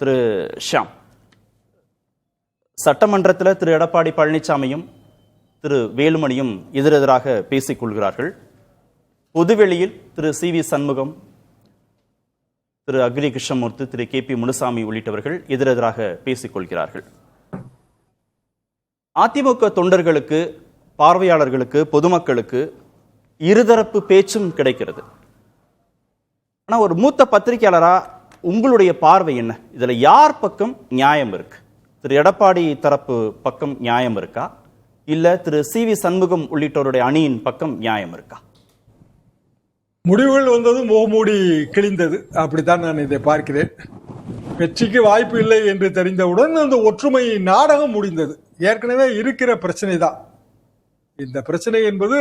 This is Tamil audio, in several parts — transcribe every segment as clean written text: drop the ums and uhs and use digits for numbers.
திரு ஷியாம், சட்டமன்றத்தில் திரு எடப்பாடி பழனிசாமியும் திரு வேலுமணியும் எதிரெதிராக பேசிக் கொள்கிறார்கள். பொதுவெளியில் திரு சி.வி. சண்முகம், திரு அக்னி கிருஷ்ணமூர்த்தி, திரு கே.பி. முனுசாமி உள்ளிட்டவர்கள் எதிரெதிராக பேசிக் கொள்கிறார்கள். அதிமுக தொண்டர்களுக்கு, பார்வையாளர்களுக்கு, பொதுமக்களுக்கு இருதரப்பு பேச்சும் கிடைக்கிறது. ஆனா ஒரு மூத்த பத்திரிகையாளரா உங்களுடைய பார்வை என்ன? இதுல யார் பக்கம் நியாயம் இருக்கு? திரு எடப்பாடி தரப்பு பக்கம் நியாயம் இருக்கா, இல்ல திரு சி.வி. சண்முகம் உள்ளிட்டோருடைய அணியின் பக்கம் நியாயம் இருக்கா? முடிவுகள் வந்தது முகமூடி கிழிந்தது, அப்படித்தான் நான் இதை பார்க்கிறேன். வெற்றிக்கு வாய்ப்பு இல்லை என்று தெரிந்தவுடன் அந்த ஒற்றுமை நாடகம் முடிந்தது. ஏற்கனவே இருக்கிற பிரச்சனை தான் இந்த பிரச்சனை என்பது.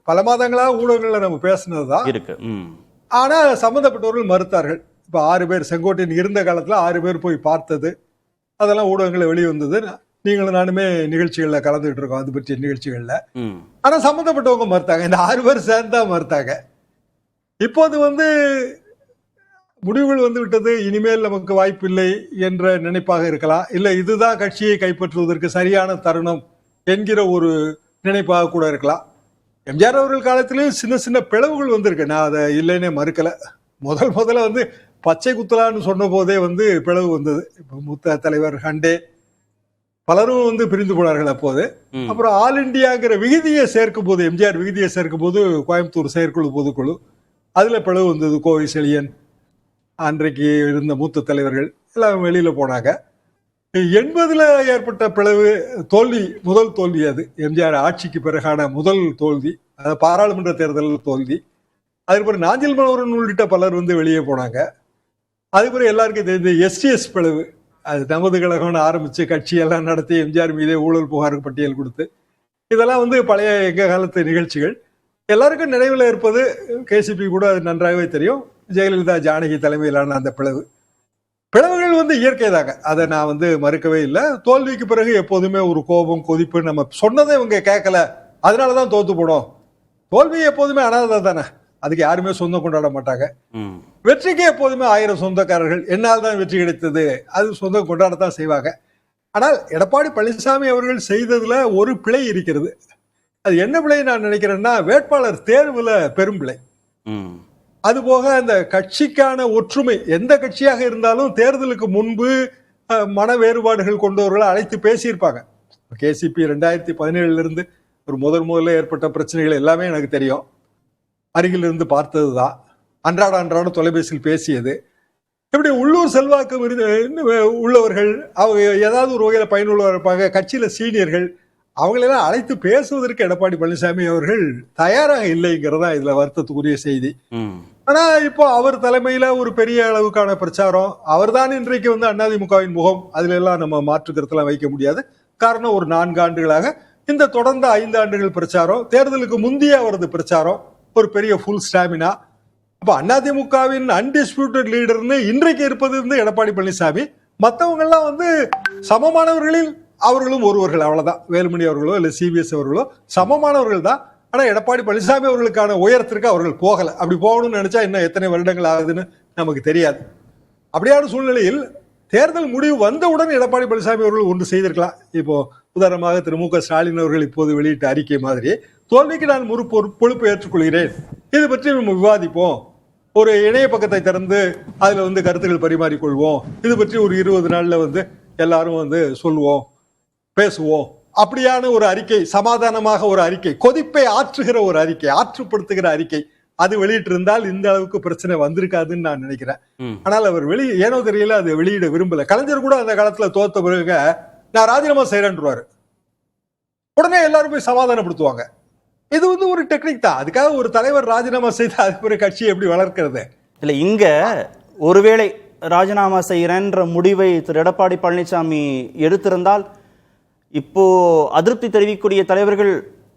பல மாதங்களாக ஊடகங்கள்ல நம்ம பேசினதுதான் இருக்கு. ஆனா சம்பந்தப்பட்டவர்கள் மறுத்தார்கள். இப்ப 6 பேர் செங்கோட்டையன் இருந்த காலத்துல 6 பேர் போய் பார்த்தது, அதெல்லாம் ஊடகங்களை வெளிவந்தது. நீங்களும் நானுமே நிகழ்ச்சிகள்ல கலந்துகிட்டு இருக்கோம், அது பற்றிய நிகழ்ச்சிகள்ல. ஆனா சம்பந்தப்பட்டவங்க மறுத்தாங்க. இந்த 6 பேர் சேர்ந்தா மறுத்தாங்க. இப்போது முடிவுகள் வந்து விட்டது, இனிமேல் நமக்கு வாய்ப்பு இல்லை என்ற நினைப்பாக இருக்கலாம், இல்ல இதுதான் கட்சியை கைப்பற்றுவதற்கு சரியான தருணம் என்கிற ஒரு நினைப்பாக கூட இருக்கலாம். எம்ஜிஆர் அவர்கள் காலத்திலேயும் சின்ன சின்ன பிளவுகள் வந்திருக்கு, நான் அதை இல்லைன்னே மறுக்கல. முதல்ல பச்சை குத்தலான்னு சொன்ன போதே பிளவு வந்தது. இப்ப மூத்த தலைவர் ஹண்டே பலரும் பிரிந்து போனார்கள் அப்போது. அப்புறம் ஆல் இண்டியாங்கிற விகுதியை சேர்க்கும் போது, எம்ஜிஆர் விகுதியை சேர்க்கும் போது கோயம்புத்தூர் செயற்குழு பொதுக்குழு, அதுல பிளவு வந்தது. கோவை செழியன், அன்றைக்கு இருந்த மூத்த தலைவர்கள் எல்லாம் வெளியில போனாங்க. 80ல ஏற்பட்ட பிளவு தோல்வி, முதல் தோல்வி அது. எம்ஜிஆர் ஆட்சிக்கு பிறகான முதல் தோல்வி, அதாவது பாராளுமன்ற தேர்தலில் தோல்வி. அதுக்கப்புறம் நாஞ்சில் மனோகரன் உள்ளிட்ட பலர் வெளியே போனாங்க. அதுக்கப்புறம் எல்லாருக்கும் தெரிஞ்ச எஸ்டிஎஸ் பிளவு, அது நமது கழகம்னு ஆரம்பிச்சு கட்சியெல்லாம் நடத்தி எம்ஜிஆர் மீதே ஊழல் புகார் பட்டியல் கொடுத்து, இதெல்லாம் பழைய எங்க காலத்து நிகழ்ச்சிகள். எல்லாருக்கும் நினைவில் இருப்பது, கேசிபி கூட அது நன்றாகவே தெரியும், ஜெயலலிதா ஜானகி தலைமையிலான அந்த பிளவுகள் இயற்கை தாங்க, அதை நான் மறுக்கவே இல்லை. தோல்விக்கு பிறகு எப்போதுமே ஒரு கோபம், கொதிப்பு, நம்ம சொன்னதை இவங்க கேட்கல அதனாலதான் தோத்து போடும். தோல்வி எப்போதுமே அனாதை தானே, அதுக்கு யாருமே சொந்தம் கொண்டாட மாட்டாங்க. வெற்றிக்கு எப்போதுமே 1000 சொந்தக்காரர்கள், என்னால் தான் வெற்றி கிடைத்தது, அது சொந்தம் கொண்டாடத்தான் செய்வாங்க. ஆனால் எடப்பாடி பழனிசாமி அவர்கள் செய்ததுல ஒரு பிழை இருக்கிறது. அது என்ன பிழை நான் நினைக்கிறேன்னா, வேட்பாளர் தேர்வுல பெரும் பிழை. அதுபோக அந்த கட்சிக்கான ஒற்றுமை, எந்த கட்சியாக இருந்தாலும் தேர்தலுக்கு முன்பு மன வேறுபாடுகள் கொண்டவர்களை அழைத்து பேசியிருப்பாங்க. கேசிபி 2017 இருந்து ஒரு முதல்ல ஏற்பட்ட பிரச்சனைகள் எல்லாமே எனக்கு தெரியும், அருகில் இருந்து பார்த்ததுதான். அன்றாட தொலைபேசியில் பேசியது. இப்படி உள்ளூர் செல்வாக்கு உள்ளவர்கள், அவங்க ஏதாவது ஒரு வகையில பயனுள்ளவர்கள் இருப்பாங்க. கட்சியில சீனியர்கள், அவங்களெல்லாம் அழைத்து பேசுவதற்கு எடப்பாடி பழனிசாமி அவர்கள் தயாராக இல்லைங்கிறதா இதுல வருத்தத்துக்குரிய செய்தி. ஆனா இப்போ அவர் தலைமையில ஒரு பெரிய அளவுக்கான பிரச்சாரம், அவர் தான் இன்றைக்கு அதிமுகவின் முகம், அதுல எல்லாம் நம்ம மாற்று கருத்தெல்லாம் வைக்க முடியாது. காரணம், ஒரு 4 ஆண்டுகளாக இந்த தொடர்ந்த 5 ஆண்டுகள் பிரச்சாரம், தேர்தலுக்கு முந்தைய அவரது பிரச்சாரம், ஒரு பெரிய ஃபுல் ஸ்டாமினா. அப்ப அதிமுகவின் அன்டிஸ்பியூட்டட் லீடர்னு இன்றைக்கு இருப்பது எடப்பாடி பழனிசாமி. மற்றவங்க எல்லாம் சமமானவர்களில் அவர்களும் ஒருவர்கள், அவ்வளவுதான். வேலுமணி அவர்களோ இல்ல சிபிஎஸ் அவர்களோ சமமானவர்கள் தான். ஆனா எடப்பாடி பழனிசாமி அவர்களுக்கான உயரத்திற்கு அவர்கள் போகல. அப்படி போகணும்னு நினைச்சா இன்னும் எத்தனை வருடங்கள் ஆகுதுன்னு நமக்கு தெரியாது. அப்படியான சூழ்நிலையில் தேர்தல் முடிவு வந்தவுடன் எடப்பாடி பழனிசாமி அவர்கள் ஒன்று செய்திருக்கலாம். இப்போ உதாரணமாக திரு மு க ஸ்டாலின் அவர்கள் இப்போது வெளியிட்ட அறிக்கை மாதிரி, தோல்விக்கு நான் பொறுப்பு ஏற்றுக்கொள்கிறேன், இது பற்றி நம்ம விவாதிப்போம், ஒரு இணைய பக்கத்தை திறந்து அதுல கருத்துக்கள் பரிமாறிக்கொள்வோம், இது பற்றி ஒரு 20 நாள்ல எல்லாரும் சொல்லுவோம், பேசுவோம், அப்படியான ஒரு அறிக்கை, சமாதானமாக ஒரு அறிக்கை, கொதிப்பை ஆற்றுகிற ஒரு அறிக்கை, ஆற்றுப்படுத்துகிற அறிக்கை, அது வெளியிட்டு இருந்தால் இந்த அளவுக்கு பிரச்சனை வந்திருக்காதுன்னு நான் நினைக்கிறேன். ஆனால் அவர் ஏனோ தெரியல அதை வெளியிட விரும்பல. கலைஞர் கூட அந்த காலத்துல தோத்த பிறகு நான் ராஜினாமா செய்யறேன்றாரு, உடனே எல்லாரும் போய் சமாதானப்படுத்துவாங்க. இது ஒரு டெக்னிக் தான். அதுக்காக ஒரு தலைவர் ராஜினாமா செய்து அதுக்கு ஒரு கட்சியை எப்படி வளர்க்கிறது இல்ல. இங்க ஒருவேளை ராஜினாமா செய்யறேன்ற முடிவை திரு எடப்பாடி பழனிசாமி எடுத்திருந்தால், இப்போ அதிருப்தி தெரிவிக்கக்கூடிய தலைவர்கள்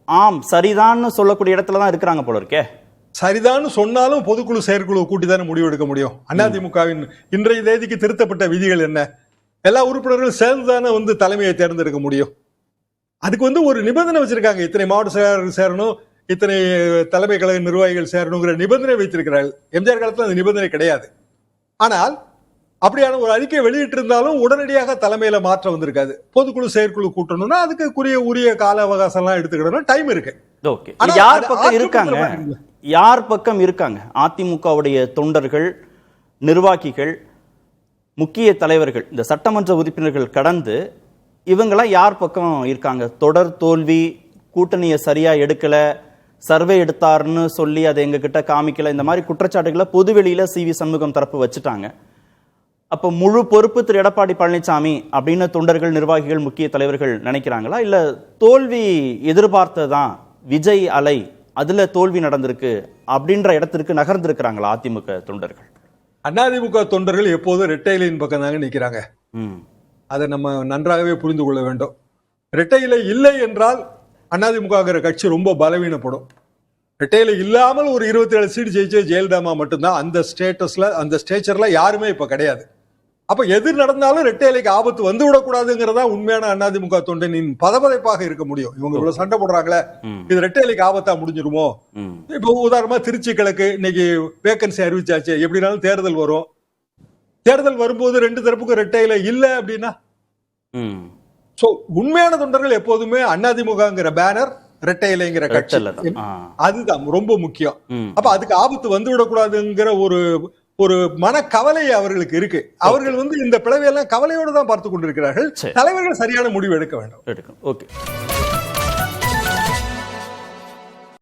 ஆம் சரிதான் சொல்லக்கூடிய இடத்துல தான் இருக்கிறாங்க போல இருக்கே. சரிதான் சொன்னாலும் பொதுக்குழு செயற்குழு கூட்டி தானே முடிவு எடுக்க முடியும். அதிமுகவின் இன்றைய தேதிக்கு திருத்தப்பட்ட விதிகள் என்ன? எல்லா உறுப்பினர்களும் சேர்ந்துதானே தலைமையை தேர்ந்தெடுக்க முடியும். அதுக்கு ஒரு நிபந்தனை வச்சிருக்காங்க, இத்தனை மாவட்ட செயலாளர்கள் சேரணும், இத்தனை தலைமை கழக நிர்வாகிகள் சேரணுங்கிற நிபந்தனை வைத்திருக்கிறார்கள். எம்ஜிஆர் காலத்தில் அந்த நிபந்தனை கிடையாது. ஆனால் அப்படியான ஒரு அறிக்கை வெளியிட்டு இருந்தாலும் உடனடியாக தலைமையில மாற்றம் வந்திருக்காது. பொதுக்குழு செயற்குழு கூட்டணும்னா அதுக்கு உரிய கால அவகாசம் எல்லாம் எடுத்துக்கிடணும், டைம் இருக்கு. ஓகே, யார் பக்கம் இருக்காங்க, யார் பக்கம் இருக்காங்க? அதிமுகவுடைய தொண்டர்கள், நிர்வாகிகள், முக்கிய தலைவர்கள், இந்த சட்டமன்ற உறுப்பினர்கள் கடந்து இவங்கெல்லாம் யார் பக்கம் இருக்காங்க? தொடர் தோல்வி, கூட்டணியை சரியா எடுக்கல, சர்வே எடுத்தாருன்னு சொல்லி அதை எங்க கிட்ட காமிக்கல, இந்த மாதிரி குற்றச்சாட்டுகளை பொதுவெளியில CV சண்முகம் தரப்பு வச்சுட்டாங்க. அப்போ முழு பொறுப்பு திரு எடப்பாடி பழனிசாமி அப்படின்னு தொண்டர்கள், நிர்வாகிகள், முக்கிய தலைவர்கள் நினைக்கிறாங்களா? இல்ல தோல்வி எதிர்பார்த்ததான், விஜய் அலை அதுல தோல்வி நடந்திருக்கு அப்படின்ற இடத்திற்கு நகர்ந்திருக்கிறாங்களா அதிமுக தொண்டர்கள்? அதிமுக தொண்டர்கள் எப்போதும் இரட்டை இலையின் பக்கம் தாங்க நிற்கிறாங்க. அதை நம்ம நன்றாகவே புரிந்து கொள்ள வேண்டும். இரட்டை இலை இல்லை என்றால் அதிமுக கட்சி ரொம்ப பலவீனப்படும். இரட்டை இலை இல்லாமல் ஒரு 27 சீட் ஜெயிச்ச ஜெயலலிதா மட்டும்தான். அந்த ஸ்டேட்டஸ்ல, அந்த ஸ்டேச்சர்ல யாருமே இப்ப கிடையாது. அப்ப எது நடந்தாலும் இரட்டை இலைக்கு ஆபத்து வந்து விடக்கூடாதுங்கிறதா உண்மையான அதிமுக தொண்டனின் பதபதைப்பாக இருக்க முடியும். இவங்க இவ்வளவு சண்டை போடுறாங்களே, இது இரட்டை இலைக்கு ஆபத்தா முடிஞ்சிருமோ? இப்ப உதாரணமா திருச்சி கிழக்கு இன்னைக்கு வேகன்சி அறிவிச்சாச்சு, எப்படினாலும் தேர்தல் வரும். தேர்தல் வரும்போது 2 தரப்புக்கும் இரட்டை இலை இல்ல அப்படின்னா, சோ உண்மையான தொண்டர்கள் எப்போதுமே அதிமுகங்கிற பேனர், இரட்டை இலைங்கிற கட்சி, அதுதான் ரொம்ப முக்கியம். அப்ப அதுக்கு ஆபத்து வந்து விடக்கூடாதுங்கிற ஒரு மனக்கவலை அவர்களுக்கு இருக்கு. அவர்கள் இந்த பிளவையெல்லாம் கவலையோடு தான் பார்த்து கொண்டிருக்கிறார்கள். தலைவர்கள் சரியான முடிவு எடுக்க வேண்டும். ஓகே.